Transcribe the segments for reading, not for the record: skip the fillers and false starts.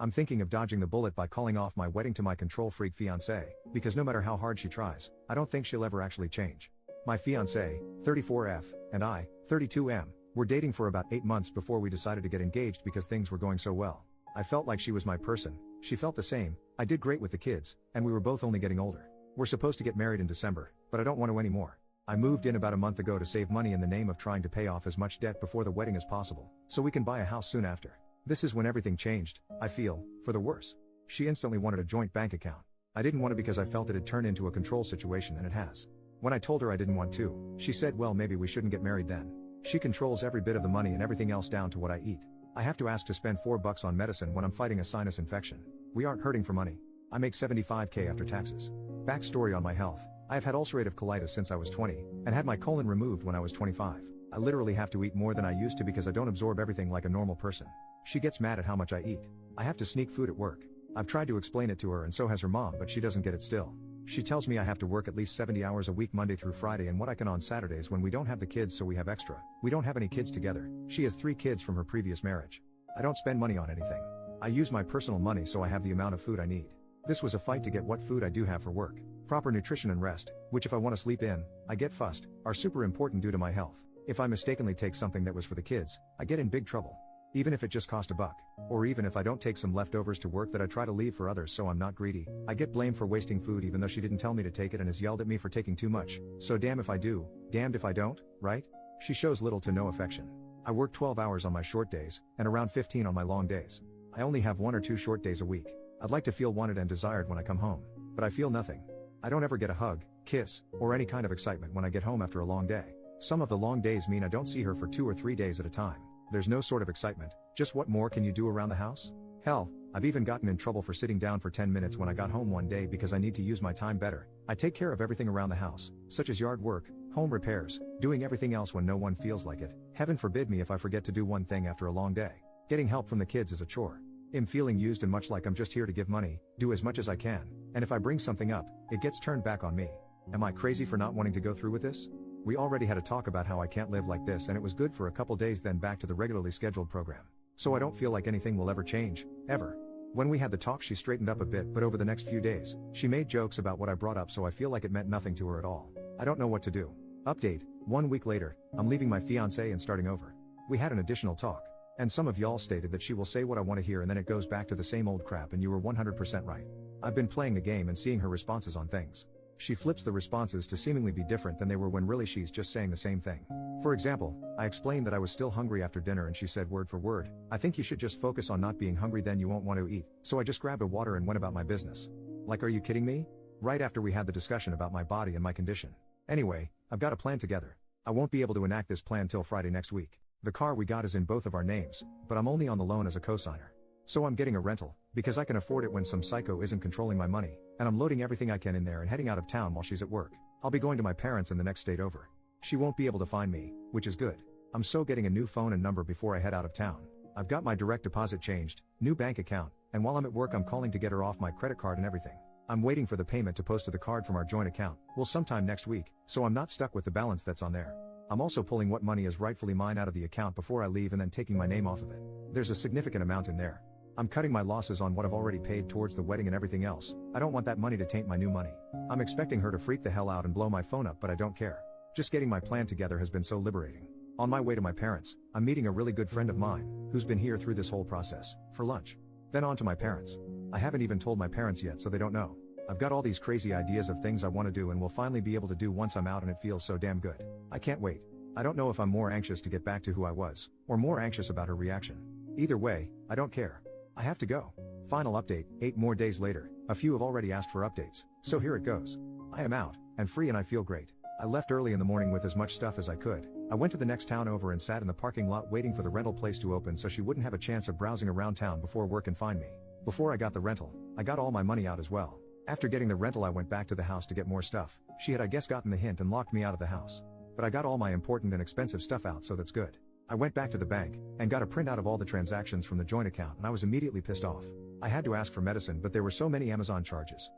I'm thinking of dodging the bullet by calling off my wedding to my control freak fiancée, because no matter how hard she tries, I don't think she'll ever actually change. My fiancée, 34F, and I, 32M, were dating for about 8 months before we decided to get engaged because things were going so well. I felt like she was my person, she felt the same, I did great with the kids, and we were both only getting older. We're supposed to get married in December, but I don't want to anymore. I moved in about a month ago to save money in the name of trying to pay off as much debt before the wedding as possible, so we can buy a house soon after. This is when everything changed, I feel, for the worse. She instantly wanted a joint bank account. I didn't want it because I felt it'd turn into a control situation, and it has. When I told her I didn't want to, she said, well, maybe we shouldn't get married then. She controls every bit of the money and everything else down to what I eat. I have to ask to spend $4 on medicine when I'm fighting a sinus infection. We aren't hurting for money. I make $75K after taxes. Backstory on my health. I have had ulcerative colitis since I was 20, and had my colon removed when I was 25. I literally have to eat more than I used to because I don't absorb everything like a normal person. She gets mad at how much I eat. I have to sneak food at work. I've tried to explain it to her and so has her mom, but she doesn't get it still. She tells me I have to work at least 70 hours a week Monday through Friday and what I can on Saturdays when we don't have the kids, so we have extra. We don't have any kids together. She has 3 kids from her previous marriage. I don't spend money on anything. I use my personal money so I have the amount of food I need. This was a fight to get what food I do have for work. Proper nutrition and rest, which if I want to sleep in, I get fussed, are super important due to my health. If I mistakenly take something that was for the kids, I get in big trouble. Even if it just cost $1. Or even if I don't take some leftovers to work that I try to leave for others so I'm not greedy, I get blamed for wasting food even though she didn't tell me to take it and has yelled at me for taking too much. So damn if I do, damned if I don't, right? She shows little to no affection. I work 12 hours on my short days, and around 15 on my long days. I only have 1 or 2 short days a week. I'd like to feel wanted and desired when I come home. But I feel nothing. I don't ever get a hug, kiss, or any kind of excitement when I get home after a long day. Some of the long days mean I don't see her for 2 or 3 days at a time. There's no sort of excitement, just what more can you do around the house? Hell, I've even gotten in trouble for sitting down for 10 minutes when I got home one day because I need to use my time better. I take care of everything around the house, such as yard work, home repairs, doing everything else when no one feels like it. Heaven forbid me if I forget to do one thing after a long day. Getting help from the kids is a chore. I'm feeling used and much like I'm just here to give money, do as much as I can, and if I bring something up, it gets turned back on me. Am I crazy for not wanting to go through with this? We already had a talk about how I can't live like this, and it was good for a couple days, then back to the regularly scheduled program. So I don't feel like anything will ever change, ever. When we had the talk she straightened up a bit, but over the next few days, she made jokes about what I brought up, so I feel like it meant nothing to her at all. I don't know what to do. Update, 1 week later, I'm leaving my fiancé and starting over. We had an additional talk. And some of y'all stated that she will say what I want to hear and then it goes back to the same old crap, and you were 100% right. I've been playing the game and seeing her responses on things. She flips the responses to seemingly be different than they were when really she's just saying the same thing. For example, I explained that I was still hungry after dinner and she said word for word, I think you should just focus on not being hungry, then you won't want to eat. So I just grabbed a water and went about my business. Like, are you kidding me? Right after we had the discussion about my body and my condition. Anyway, I've got a plan together. I won't be able to enact this plan till Friday next week. The car we got is in both of our names, but I'm only on the loan as a cosigner. So I'm getting a rental, because I can afford it when some psycho isn't controlling my money, and I'm loading everything I can in there and heading out of town while she's at work. I'll be going to my parents in the next state over. She won't be able to find me, which is good. I'm so getting a new phone and number before I head out of town. I've got my direct deposit changed, new bank account, and while I'm at work I'm calling to get her off my credit card and everything. I'm waiting for the payment to post to the card from our joint account, well, sometime next week, so I'm not stuck with the balance that's on there. I'm also pulling what money is rightfully mine out of the account before I leave and then taking my name off of it. There's a significant amount in there. I'm cutting my losses on what I've already paid towards the wedding and everything else. I don't want that money to taint my new money. I'm expecting her to freak the hell out and blow my phone up, but I don't care. Just getting my plan together has been so liberating. On my way to my parents, I'm meeting a really good friend of mine, who's been here through this whole process, for lunch. Then on to my parents. I haven't even told my parents yet, so they don't know. I've got all these crazy ideas of things I want to do and will finally be able to do once I'm out, and it feels so damn good. I can't wait. I don't know if I'm more anxious to get back to who I was, or more anxious about her reaction. Either way, I don't care. I have to go. Final update, 8 more days later, a few have already asked for updates, so here it goes. I am out, and free, and I feel great. I left early in the morning with as much stuff as I could. I went to the next town over and sat in the parking lot waiting for the rental place to open so she wouldn't have a chance of browsing around town before work and find me. Before I got the rental, I got all my money out as well. After getting the rental I went back to the house to get more stuff. She had I guess gotten the hint and locked me out of the house. But I got all my important and expensive stuff out, so that's good. I went back to the bank, and got a printout of all the transactions from the joint account, and I was immediately pissed off. I had to ask for medicine, but there were so many Amazon charges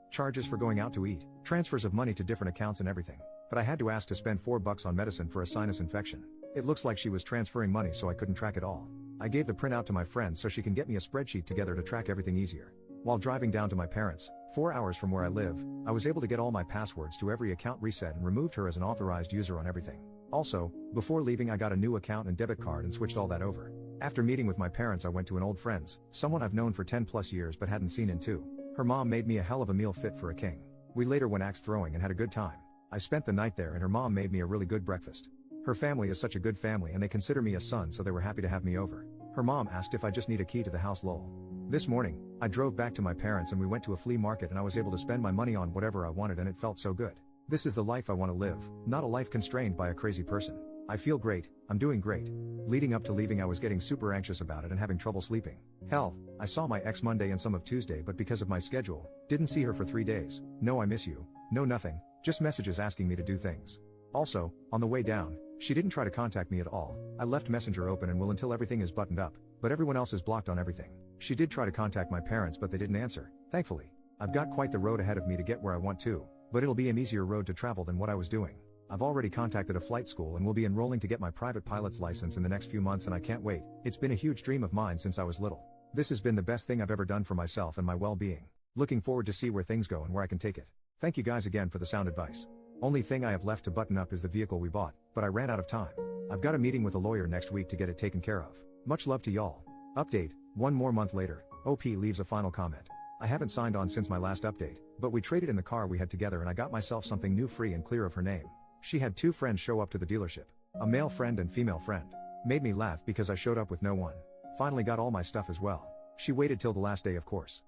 for going out to eat, transfers of money to different accounts and everything. But I had to ask to spend $4 on medicine for a sinus infection. It looks like she was transferring money so I couldn't track it all. I gave the printout to my friend so she can get me a spreadsheet together to track everything easier. While driving down to my parents', 4 hours from where I live, I was able to get all my passwords to every account reset and removed her as an authorized user on everything. Also, before leaving I got a new account and debit card and switched all that over. After meeting with my parents I went to an old friend's, someone I've known for 10 plus years but hadn't seen in 2. Her mom made me a hell of a meal fit for a king. We later went axe throwing and had a good time. I spent the night there and her mom made me a really good breakfast. Her family is such a good family and they consider me a son, so they were happy to have me over. Her mom asked if I just need a key to the house lol. This morning, I drove back to my parents and we went to a flea market and I was able to spend my money on whatever I wanted and it felt so good. This is the life I want to live, not a life constrained by a crazy person. I feel great, I'm doing great. Leading up to leaving I was getting super anxious about it and having trouble sleeping. Hell, I saw my ex Monday and some of Tuesday but because of my schedule, didn't see her for 3 days. No I miss you, no nothing, just messages asking me to do things. Also, on the way down, she didn't try to contact me at all. I left Messenger open and will until everything is buttoned up, but everyone else is blocked on everything. She did try to contact my parents but they didn't answer, thankfully. I've got quite the road ahead of me to get where I want to, but it'll be an easier road to travel than what I was doing. I've already contacted a flight school and will be enrolling to get my private pilot's license in the next few months and I can't wait. It's been a huge dream of mine since I was little. This has been the best thing I've ever done for myself and my well-being. Looking forward to see where things go and where I can take it. Thank you guys again for the sound advice. Only thing I have left to button up is the vehicle we bought, but I ran out of time. I've got a meeting with a lawyer next week to get it taken care of. Much love to y'all. Update, 1 more month later, OP leaves a final comment. I haven't signed on since my last update, but we traded in the car we had together and I got myself something new free and clear of her name. She had 2 friends show up to the dealership. A male friend and female friend. Made me laugh because I showed up with no one. Finally got all my stuff as well. She waited till the last day of course.